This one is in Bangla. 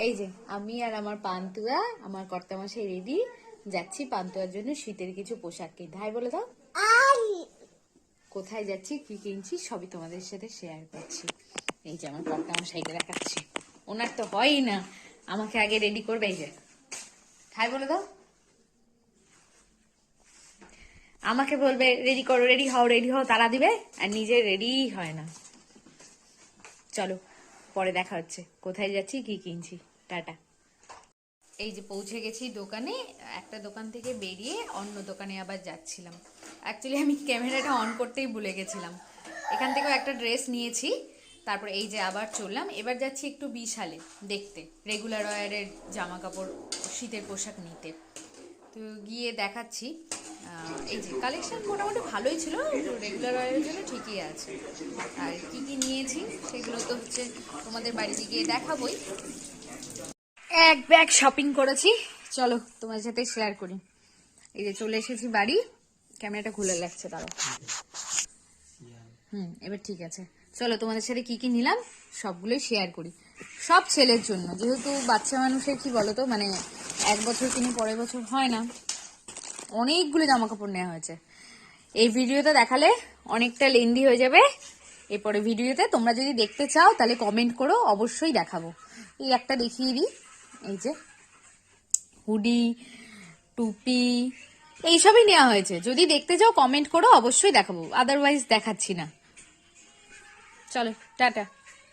এই যে আমি আর আমার পান্তুয়া, আমার কর্তামশাই রেডি, যাচ্ছি পান্তুয়ার জন্য শীতের কিছু পোশাক কিনতে। হাই বলে দাও। কোথায় যাচ্ছি, কি কিনছি সবই তোমাদের সাথে শেয়ার করছি। এই যে আমার কর্তামশাইকে দেখাচ্ছি, ওনার তো হয়ই না, আমাকে আগে রেডি করবে। এই যে হাই বলে দাও। আমাকে বলবে রেডি করো, রেডি হও, রেডি হও, তারা দিবে, আর নিজে রেডি হয় না। চলো পরে দেখা হচ্ছে, কোথায় যাচ্ছি কি কিনছি। টাটা। এই যে পৌঁছে গেছি দোকানে, একটা দোকান থেকে বেরিয়ে অন্য দোকানে আবার যাচ্ছিলাম। অ্যাকচুয়ালি আমি ক্যামেরাটা অন করতেই ভুলে গেছিলাম। এখান থেকেও একটা ড্রেস নিয়েছি, তারপরে এই যে আবার চললাম। এবার যাচ্ছি একটু বিশালে দেখতে, রেগুলার ওয়ারের জামা কাপড়, শীতের পোশাক নিতে। তো গিয়ে দেখাচ্ছি। এই যে কালেকশন মোটামুটি ভালোই ছিল, রেগুলার ওয়ারের জন্য ঠিকই আছে। আর কি কি নিয়েছি সেগুলো তো হচ্ছে তোমাদের বাড়িতে গিয়ে দেখাবোই। এক ব্যাগ শপিং করেছি, চলো তোমার সাথে শেয়ার করি। এই যে চলে এসেছি বাড়ি, ক্যামেরাটা খুলে লাগছে তারও। এবার ঠিক আছে, চলো তোমাদের সাথে কি কি নিলাম সবগুলোই শেয়ার করি। সব ছেলের জন্য, যেহেতু বাচ্চা মানুষের কি বলতো, মানে 1 বছর কিনে পরের বছর হয় না, অনেকগুলো জামা কাপড় নেওয়া হয়েছে। এই ভিডিওটা দেখালে অনেকটা লেন্দি হয়ে যাবে, এরপরে ভিডিওতে তোমরা যদি দেখতে চাও তাহলে কমেন্ট করো, অবশ্যই দেখাবো। এই একটা দেখিয়ে দিই, এই যে হুডি, টুপি, এইসবই নেওয়া হয়েছে। যদি দেখতে চাও কমেন্ট করো, অবশ্যই দেখাবো, আদারওয়াইজ দেখাচ্ছি না। চলো টাটা।